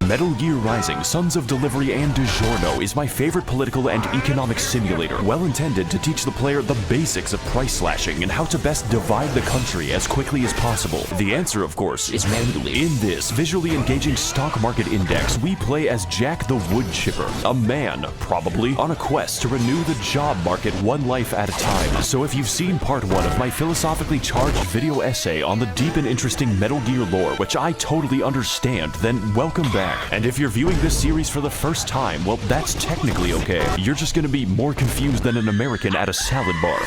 Metal Gear Rising: Sons of Delivery and DiGiorno is my favorite political and economic simulator, well intended to teach the player the basics of price slashing and how to best divide the country as quickly as possible. The answer, of course, is manually. In this visually engaging stock market index, we play as Jack the Wood Chipper, a man, probably, on a quest to renew the job market one life at a time. So if you've seen part 1 of my philosophically charged video essay on the deep and interesting Metal Gear lore, which I totally understand, then welcome back. And if you're viewing this series for the first time, well, that's technically okay. You're just gonna be more confused than an American at a salad bar.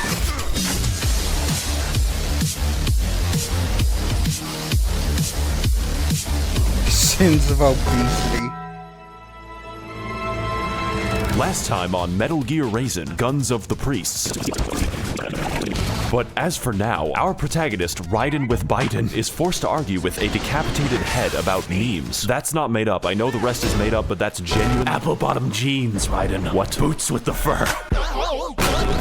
Sins of obesity. Last time on Metal Gear Rising: Guns of the Priests. But as for now, our protagonist, Raiden with Biden, is forced to argue with a decapitated head about memes. That's not made up. I know the rest is made up, but that's genuine. Apple-bottom jeans, Raiden. What? Boots with the fur.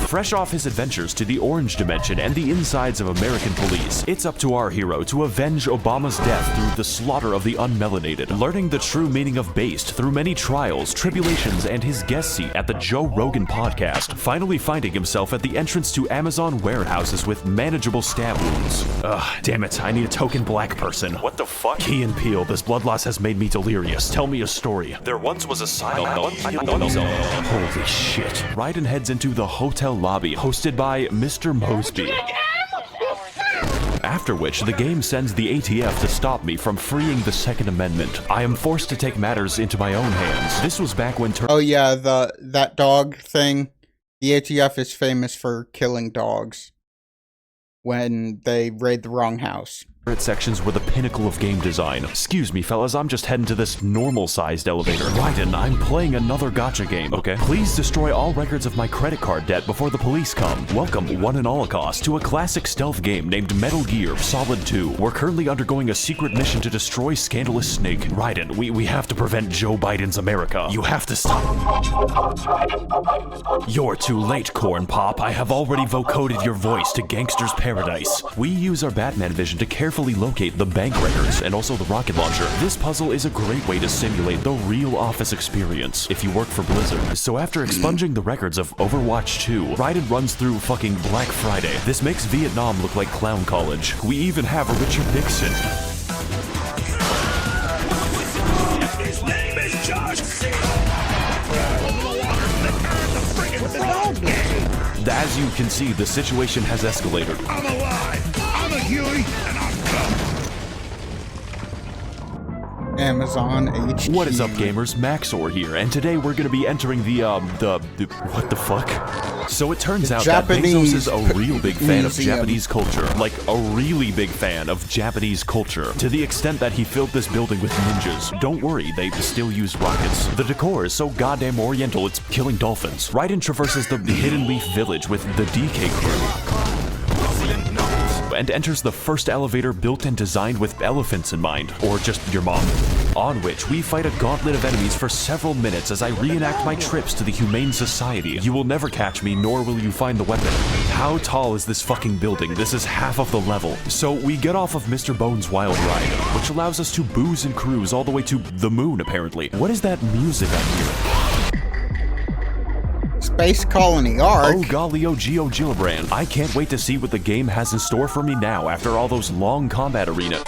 Fresh off his adventures to the Orange Dimension and the insides of American police, it's up to our hero to avenge Obama's death through the slaughter of the unmelanated, learning the true meaning of based through many trials, tribulations, and his guest seat at the Joe Rogan podcast, finally finding himself at the entrance to Amazon warehouses with manageable stab wounds. Ugh, damn it, I need a token black person. What the fuck? Key and Peele, this blood loss has made me delirious. Tell me a story. There once was a silent... Holy shit. Raiden heads into the hotel lobby, hosted by Mr. Mosby. After which, the game sends the ATF to stop me from freeing the Second Amendment. I am forced to take matters into my own hands. This was back when... Oh yeah, that dog thing. The ATF is famous for killing dogs when they raid the wrong house. Sections were the pinnacle of game design. Excuse me, fellas, I'm just heading to this normal-sized elevator. Raiden, I'm playing another gacha game, okay? Please destroy all records of my credit card debt before the police come. Welcome, one and holocaust, to a classic stealth game named Metal Gear Solid 2. We're currently undergoing a secret mission to destroy Scandalous Snake. Raiden, we have to prevent Joe Biden's America. You have to stop. You're too late, Corn Pop. I have already vocoded your voice to Gangster's Paradise. We use our Batman vision to carefully locate the bank records and also the rocket launcher. This puzzle is a great way to simulate the real office experience if you work for Blizzard. So after expunging the records of Overwatch 2, Raiden runs through fucking Black Friday. This makes Vietnam look like clown college. We even have a Richard Nixon. His name is Josh. As you can see, the situation has escalated. I'm alive. I'm a Huey, and I'm Amazon HQ. What is up, gamers? Maxor here, and today we're gonna be entering the what the fuck? So it turns out that Bezos is a real big fan of Japanese culture. Like, a really big fan of Japanese culture. To the extent that he filled this building with ninjas. Don't worry, they still use rockets. The decor is so goddamn oriental, it's killing dolphins. Raiden traverses the Hidden Leaf Village with the DK crew. And enters the first elevator built and designed with elephants in mind, or just your mom. On which we fight a gauntlet of enemies for several minutes as I reenact my trips to the Humane Society. You will never catch me, nor will you find the weapon. How tall is this fucking building? This is half of the level. So we get off of Mr. Bones' wild ride, which allows us to booze and cruise all the way to the moon, apparently. What is that music I hear? Space Colony Arc. Oh golly, oh Geo Gillibrand. I can't wait to see what the game has in store for me now after all those long combat arena.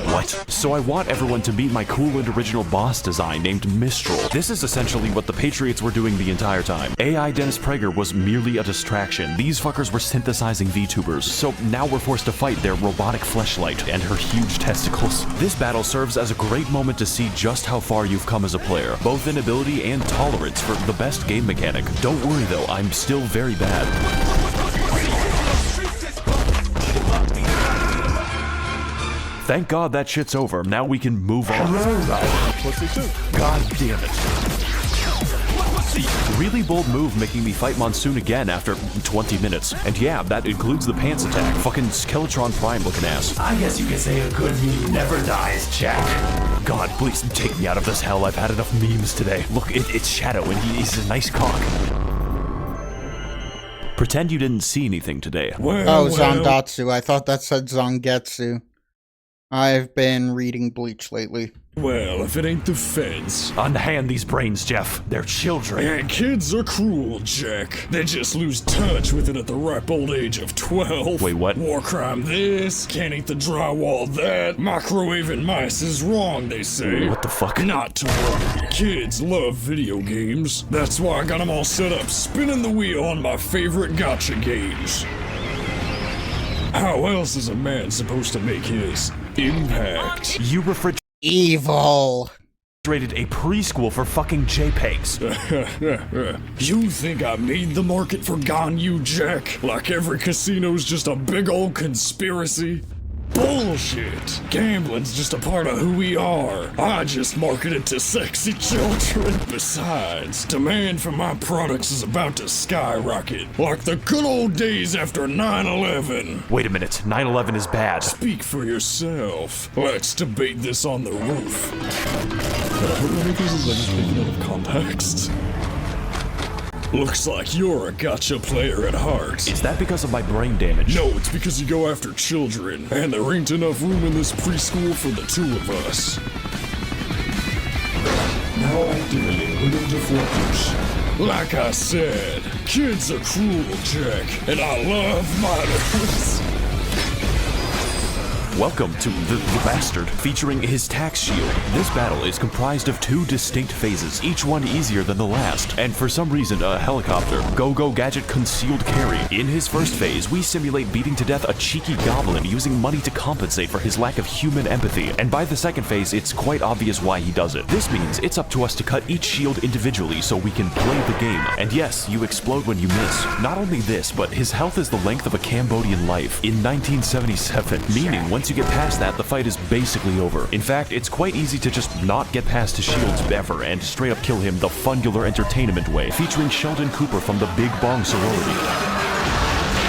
What? So I want everyone to meet my cool and original boss design named Mistral. This is essentially what the Patriots were doing the entire time. AI Dennis Prager was merely a distraction. These fuckers were synthesizing VTubers. So now we're forced to fight their robotic fleshlight and her huge testicles. This battle serves as a great moment to see just how far you've come as a player, both in ability and tolerance for the best game mechanic. Don't worry though, I'm still very bad. Thank God that shit's over. Now we can move on. God damn it. Really bold move making me fight Monsoon again after 20 minutes. And yeah, that includes the pants attack. Fucking Skeletron Prime looking ass. I guess you could say a good meme never dies, Jack. God, please take me out of this hell. I've had enough memes today. Look, it's Shadow and he's a nice cock. Pretend you didn't see anything today. Oh, Zandatsu. I thought that said Zangetsu. I've been reading Bleach lately. Well, if it ain't the feds. Unhand these brains, Jeff. They're children. And kids are cruel, Jack. They just lose touch with it at the ripe old age of 12. Wait, what? War crime this, can't eat the drywall that. Microwaving mice is wrong, they say. What the fuck? Not to worry. Kids love video games. That's why I got them all set up, spinning the wheel on my favorite gotcha games. How else is a man supposed to make his impact? You refrigerated Evil. a preschool for fucking JPEGs. You think I made the market for Ganyu, Jack? Like every casino's just a big old conspiracy? Bullshit! Gambling's just a part of who we are. I just market it to sexy children. Besides, demand for my products is about to skyrocket, like the good old days after 9/11. Wait a minute, 9/11 is bad. Speak for yourself. Let's debate this on the roof. Let me this is like speaking out of context. Looks like you're a gotcha player at heart. Is that because of my brain damage? No, it's because you go after children, and there ain't enough room in this preschool for the two of us. Now activating window deflectors. Like I said, kids are cruel, Jack, and I love minors. Welcome to the Bastard, featuring his tax shield. This battle is comprised of 2 distinct phases, each one easier than the last, and for some reason a helicopter. Go-Go Gadget concealed carry. In his first phase, we simulate beating to death a cheeky goblin using money to compensate for his lack of human empathy, and by the second phase, it's quite obvious why he does it. This means it's up to us to cut each shield individually so we can play the game. And yes, you explode when you miss. Not only this, but his health is the length of a Cambodian life in 1977, meaning once you get past that, the fight is basically over. In fact, it's quite easy to just not get past his shields ever and straight up kill him the fungular entertainment way, featuring Sheldon Cooper from the Big Bong sorority.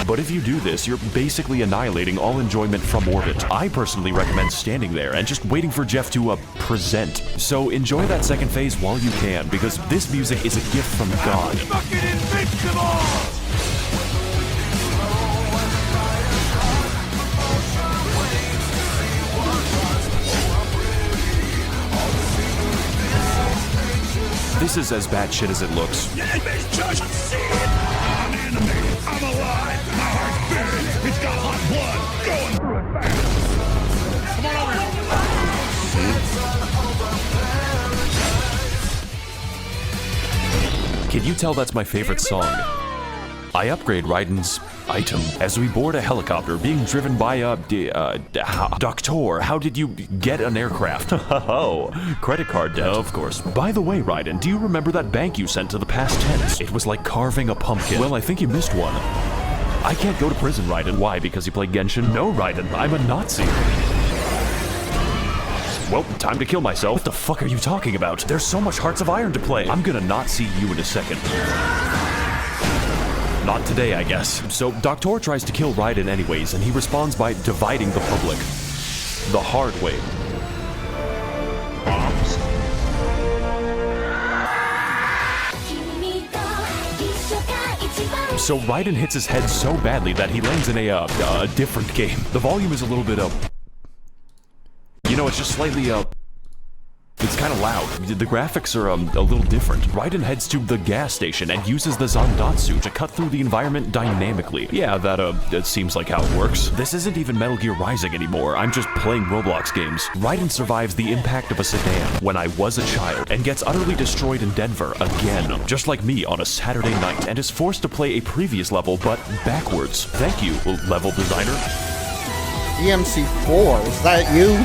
But if you do this, you're basically annihilating all enjoyment from orbit. I personally recommend standing there and just waiting for Jeff to present. So enjoy that second phase while you can, because this music is a gift from God. Fucking invincible! This is as bad shit as it looks. Enemies just see it! I'm animated, I'm alive, my heart's beating, it's got hot blood going through it fast! Come on over! Can you tell that's my favorite song? I upgrade Raiden's item as we board a helicopter being driven by a Doctor. How did you get an aircraft? Oh, credit card debt. Of course. By the way, Raiden, do you remember that bank you sent to the past tense? It was like carving a pumpkin. Well, I think you missed one. I can't go to prison, Raiden. Why? Because you play Genshin? No, Raiden, I'm a Nazi. Well, time to kill myself. What the fuck are you talking about? There's so much Hearts of Iron to play. I'm gonna not see you in a second. Not today, I guess. So, Doctor tries to kill Raiden anyways, and he responds by dividing the public. The hard way. So Raiden hits his head so badly that he lands in a different game. The volume is a little bit, you know, it's just slightly, it's kind of loud. The graphics are a little different. Raiden heads to the gas station and uses the Zandatsu to cut through the environment dynamically. Yeah, that seems like how it works. This isn't even Metal Gear Rising anymore. I'm just playing Roblox games. Raiden survives the impact of a sedan when I was a child and gets utterly destroyed in Denver again, just like me on a Saturday night, and is forced to play a previous level but backwards. Thank you, level designer. EMC4, is that you?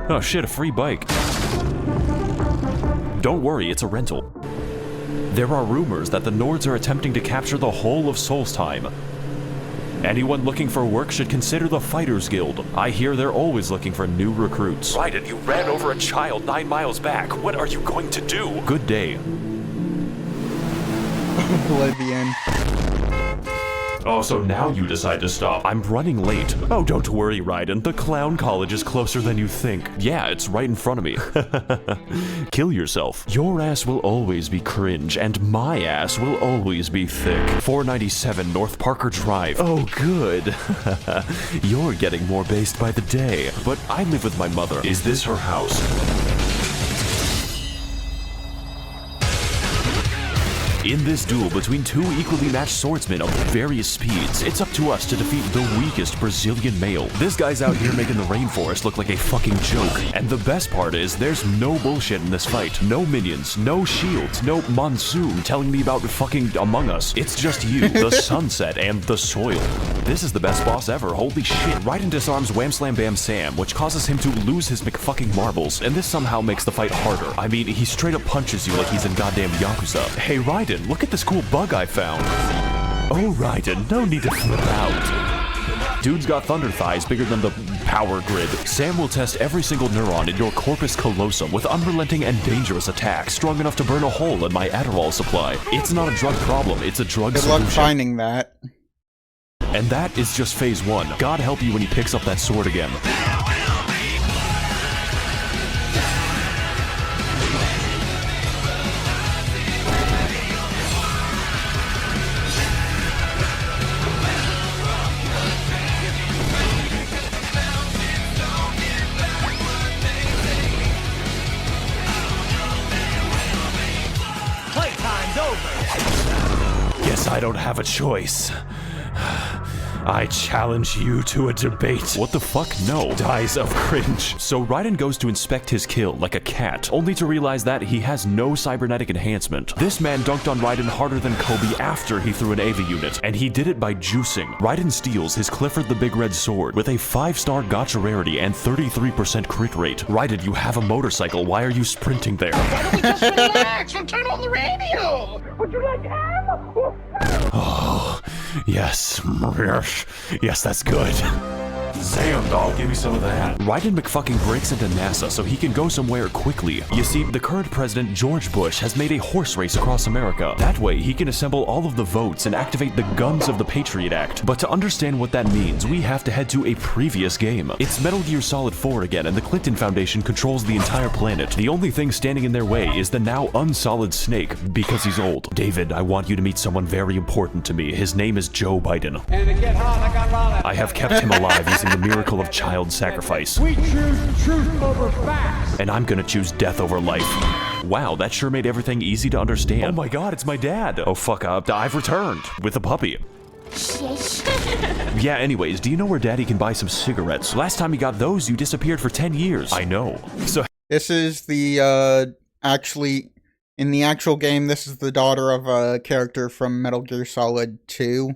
Oh shit, a free bike. Don't worry, it's a rental. There are rumors that the Nords are attempting to capture the whole of Solstheim. Anyone looking for work should consider the Fighters Guild. I hear they're always looking for new recruits. Raiden, you ran over a child 9 miles back. What are you going to do? Good day. Oblivion. Oh, so now you decide to stop. I'm running late. Oh, don't worry, Raiden. The clown college is closer than you think. Yeah, it's right in front of me. Kill yourself. Your ass will always be cringe, and my ass will always be thick. 497 North Parker Drive. Oh, good. You're getting more based by the day. But I live with my mother. Is this her house? In this duel between two equally matched swordsmen of various speeds, it's up to us to defeat the weakest Brazilian male. This guy's out here making the rainforest look like a fucking joke. And the best part is, there's no bullshit in this fight. No minions, no shields, no monsoon telling me about fucking Among Us. It's just you, the sunset, and the soil. This is the best boss ever, holy shit. Raiden disarms Wham Slam Bam Sam, which causes him to lose his McFucking marbles, and this somehow makes the fight harder. I mean, he straight up punches you like he's in goddamn Yakuza. Hey Raiden, look at this cool bug I found. Oh, Raiden, no need to flip out. Dude's got thunder thighs bigger than the power grid. Sam will test every single neuron in your corpus callosum with unrelenting and dangerous attacks strong enough to burn a hole in my Adderall supply. It's not a drug problem, it's a drug solution. Good luck finding that. And that is just phase 1. God help you when he picks up that sword again. Guess I don't have a choice. I challenge you to a debate. What the fuck? No. Dies of cringe. So Raiden goes to inspect his kill like a cat, only to realize that he has no cybernetic enhancement. This man dunked on Raiden harder than Kobe after he threw an AV unit, and he did it by juicing. Raiden steals his Clifford the Big Red Sword with a 5-star gacha rarity and 33% crit rate. Raiden, you have a motorcycle. Why are you sprinting there? Why don't we just relax and turn on the radio? Would you like ham? Oh, yes. Yes, that's good. Damn, dog, give me some of that. Raiden McFucking breaks into NASA so he can go somewhere quickly. You see, the current president, George Bush, has made a horse race across America. That way, he can assemble all of the votes and activate the guns of the Patriot Act. But to understand what that means, we have to head to a previous game. It's Metal Gear Solid 4 again, and the Clinton Foundation controls the entire planet. The only thing standing in their way is the now unsolid Snake, because he's old. David, I want you to meet someone very important to me. His name is Joe Biden. I have kept him alive using the miracle of child sacrifice. We choose truth over facts. And I'm gonna choose death over life. Wow, that sure made everything easy to understand. Oh my god, it's my dad. Oh fuck up, I've returned with a puppy. Yeah, anyways, do you know where daddy can buy some cigarettes? Last time you got those, you disappeared for 10 years. I know. So This is the, actually, in the actual game, this is the daughter of a character from Metal Gear Solid 2,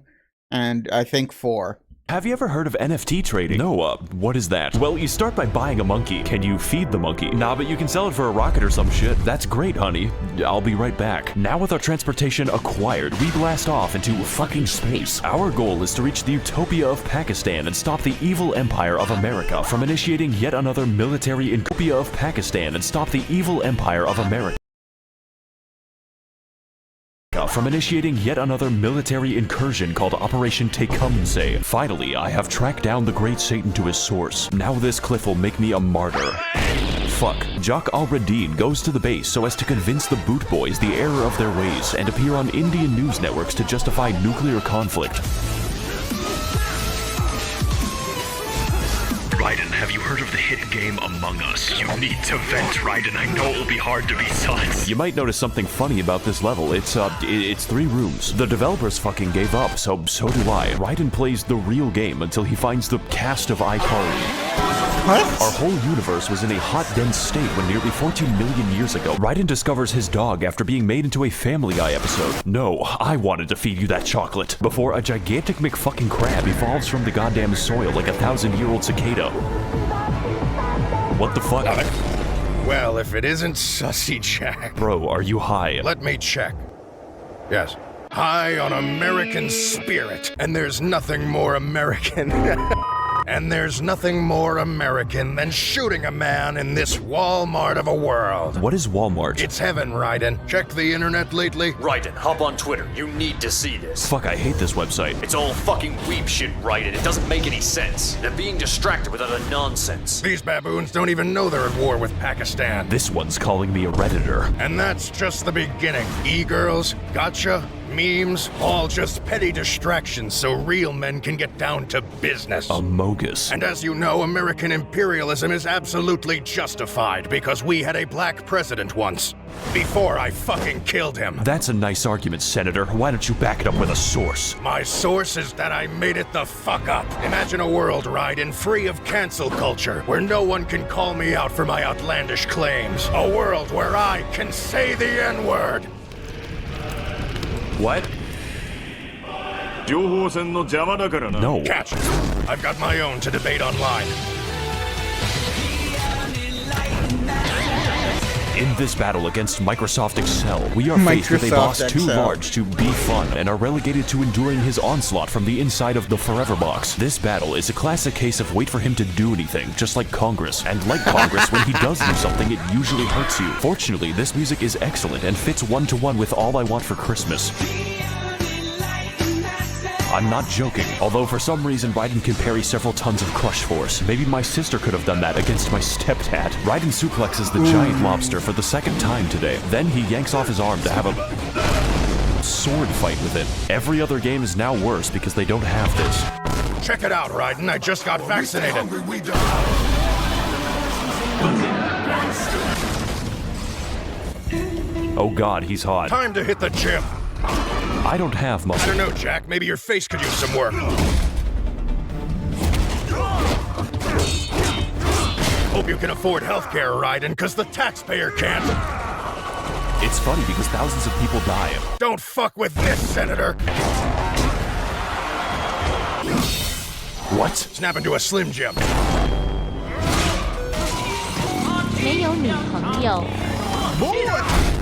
and I think 4. have you ever heard of NFT trading? No, what is that? Well, you start by buying a monkey. Can you feed the monkey? Nah, but you can sell it for a rocket or some shit. That's great, honey. I'll be right back. Now with our transportation acquired, we blast off into fucking space. Our goal is to reach the utopia of Pakistan and stop the evil empire of America from initiating yet another military utopia of Pakistan and stop the evil empire of America from initiating yet another military incursion called Operation Tecumseh. Finally, I have tracked down the great Satan to his source. Now this cliff will make me a martyr. Fuck. Jock Al-Radin goes to the base so as to convince the Boot Boys the error of their ways and appear on Indian news networks to justify nuclear conflict. Raiden, have you heard of the hit game Among Us? You need to vent, Raiden. I know it will be hard to be sus. You might notice something funny about this level. It's 3 rooms. The developers fucking gave up, so do I. Raiden plays the real game until he finds the cast of iCarly. What? Our whole universe was in a hot, dense state when nearly 14 million years ago, Raiden discovers his dog after being made into a Family Guy episode. No, I wanted to feed you that chocolate. Before a gigantic McFucking crab evolves from the goddamn soil like a 1,000-year-old cicada. What the fuck? Well, if it isn't Sussy Jack. Bro, are you high? Let me check. Yes. High on American spirit. And there's nothing more American. And there's nothing more American than shooting a man in this Walmart of a world. What is Walmart? It's heaven, Raiden. Checked the internet lately? Raiden, hop on Twitter. You need to see this. Fuck, I hate this website. It's all fucking weeb shit, Raiden. It doesn't make any sense. They're being distracted with other nonsense. These baboons don't even know they're at war with Pakistan. This one's calling me a Redditor. And that's just the beginning. E-girls, gotcha, memes, all just petty distractions so real men can get down to business. Amogus. And as you know, American imperialism is absolutely justified because we had a black president once. Before I fucking killed him. That's a nice argument, Senator. Why don't you back it up with a source? My source is that I made it the fuck up. Imagine a world, Raiden, free of cancel culture, where no one can call me out for my outlandish claims. A world where I can say the N-word. What? No. Catch it. I've got my own to debate online. In this battle against Microsoft Excel, we are faced with a boss too large to be fun and are relegated to enduring his onslaught from the inside of the Forever Box. This battle is a classic case of wait for him to do anything, just like Congress. And like Congress, when he does do something, it usually hurts you. Fortunately, this music is excellent and fits one-to-one with All I Want for Christmas. I'm not joking, although for some reason Raiden can parry several tons of crush force. Maybe my sister could have done that against my stepdad. Raiden suplexes the giant lobster for the second time today. Then he yanks off his arm to have a sword fight with it. Every other game is now worse because they don't have this. Check it out, Raiden. I just got vaccinated. Oh god, he's hot. Time to hit the gym. I don't have I muscle. don't know, Jack. Maybe your face could use some work. Hope you can afford healthcare, Raiden, because the taxpayer can't. It's funny because thousands of people die. Don't fuck with this, Senator. What? Snap into a Slim Jim. 没有女朋友。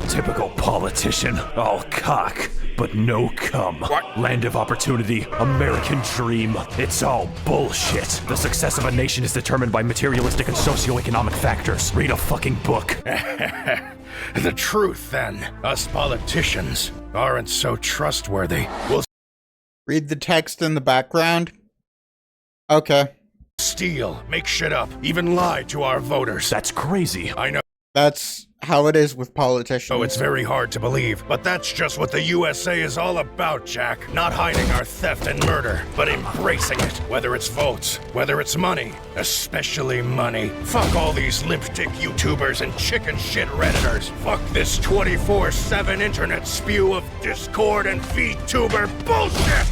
Typical politician. All cock, but no cum. What? Land of opportunity, American dream. It's all bullshit. The success of a nation is determined by materialistic and socioeconomic factors. Read a fucking book. The truth, then. Us politicians aren't so trustworthy. We'll Read the text in the background. Okay. steal, make shit up, even lie to our voters. That's crazy. I know. That's how it is with politicians. Oh, it's very hard to believe, but that's just what the USA is all about, Jack. Not hiding our theft and murder, but embracing it. Whether it's votes, whether it's money, especially money. Fuck all these limp-dick YouTubers and chicken shit Redditors. Fuck this 24/7 internet spew of Discord and VTuber bullshit!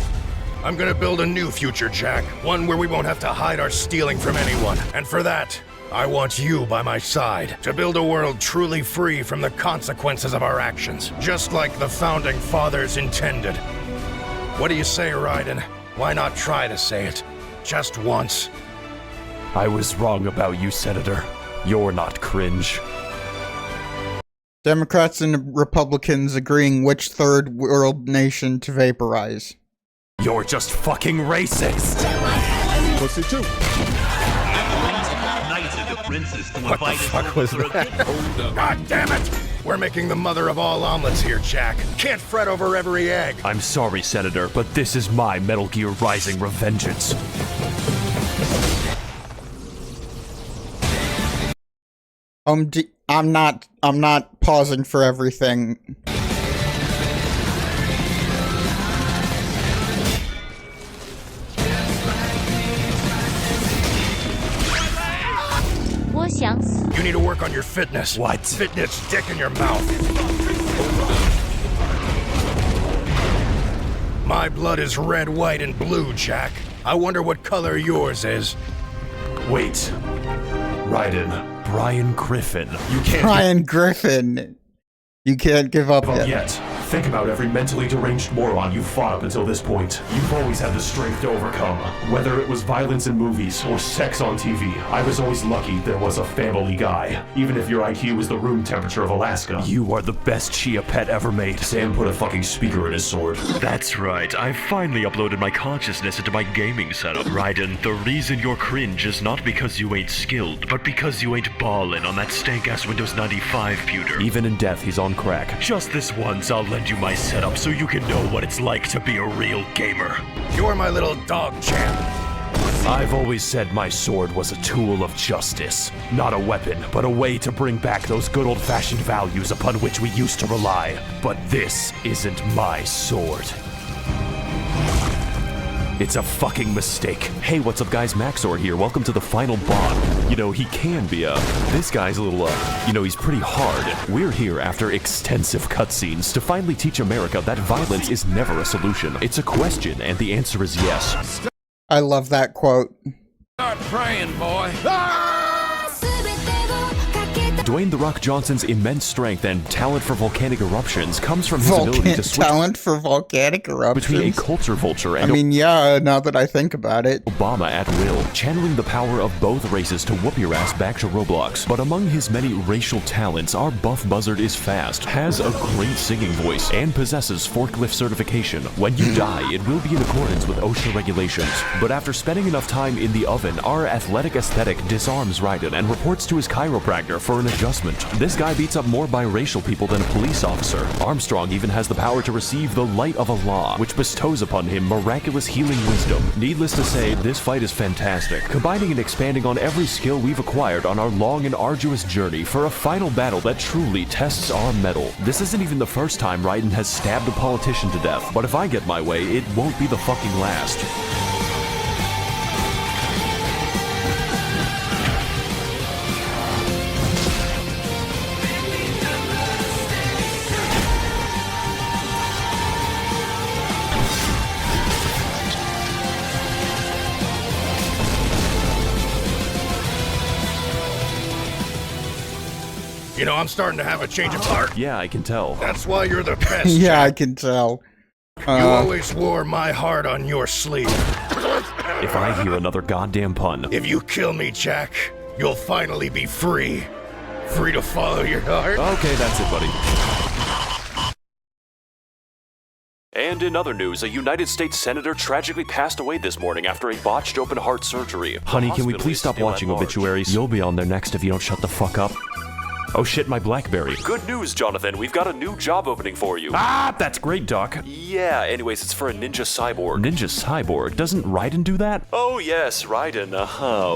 I'm gonna build a new future, Jack. One where we won't have to hide our stealing from anyone. And for that, I want you by my side to build a world truly free from the consequences of our actions, just like the founding fathers intended. What do you say, Raiden? Why not try to say it? Just once. I was wrong about you, Senator. You're not cringe. Democrats and Republicans agreeing which third world nation to vaporize. You're just fucking racist. Pussy too. What the fuck was that? God damn it! We're making the mother of all omelets here, Jack. Can't fret over every egg. I'm sorry, Senator, but this is my Metal Gear Rising revengeance. I'm not pausing for everything. You need to work on your fitness. What? Fitness dick in your mouth. My blood is red, white, and blue, Jack. I wonder what color yours is. Wait. Raiden. Brian Griffin. You can't Brian Griffin. You can't give up give up yet. yet. Think about every mentally deranged moron you've fought up until this point. You've always had the strength to overcome. Whether it was violence in movies or sex on TV, I was always lucky there was a family guy. Even if your IQ was the room temperature of Alaska. You are the best Chia pet ever made. Sam put a fucking speaker in his sword. That's right, I finally uploaded my consciousness into my gaming setup. Raiden, the reason you're cringe is not because you ain't skilled, but because you ain't ballin' on that stank-ass Windows 95 pewter. Even in death, he's on crack. Just this once, I'll lend you my setup so you can know what it's like to be a real gamer. You're my little dog champ. I've always said my sword was a tool of justice. Not a weapon, but a way to bring back those good old-fashioned values upon which we used to rely. But this isn't my sword. It's a fucking mistake. Hey, what's up guys, Maxor here. Welcome to the final boss. You know, he can be this guy's a little, he's pretty hard. We're here after extensive cutscenes to finally teach America that violence is never a solution. It's a question, and the answer is yes. I love that quote. Start praying, boy. Dwayne "The Rock" Johnson's immense strength and talent for volcanic eruptions comes from his ability to switch talent for volcanic eruptions? between a culture vulture and I mean, yeah, now that I think about it. Obama at will, channeling the power of both races to whoop your ass back to Roblox. But among his many racial talents, our buff buzzard is fast, has a great singing voice, and possesses forklift certification. When you die, it will be in accordance with OSHA regulations. But after spending enough time in the oven, our athletic aesthetic disarms Raiden and reports to his chiropractor for an adjustment. This guy beats up more biracial people than a police officer. Armstrong even has the power to receive the light of Allah, which bestows upon him miraculous healing wisdom. Needless to say, this fight is fantastic, combining and expanding on every skill we've acquired on our long and arduous journey for a final battle that truly tests our mettle. This isn't even the first time Raiden has stabbed a politician to death, but if I get my way, it won't be the fucking last. You know, I'm starting to have a change of heart. Yeah, I can tell. That's why you're the best. Yeah, I Jack. can tell. You always wore my heart on your sleeve. If I hear another goddamn pun. If you kill me, Jack, you'll finally be free. Free to follow your heart. Okay, that's it, buddy. And in other news, a United States senator tragically passed away this morning after a botched open heart surgery. Honey, can we please stop watching obituaries? You'll be on there next if you don't shut the fuck up. Oh shit, my BlackBerry. Good news, Jonathan. We've got a new job opening for you. Ah, that's great, Doc. Yeah, anyways, it's for a ninja cyborg. Ninja cyborg? Doesn't Raiden do that? Oh yes, Raiden.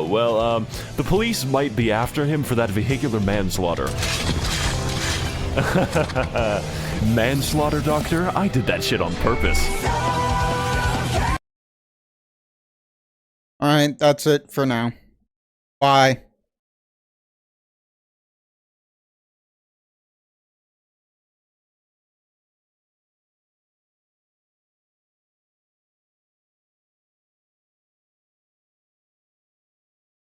Well, the police might be after him for that vehicular manslaughter. Manslaughter, Doctor? I did that shit on purpose. Alright, that's it for now. Bye.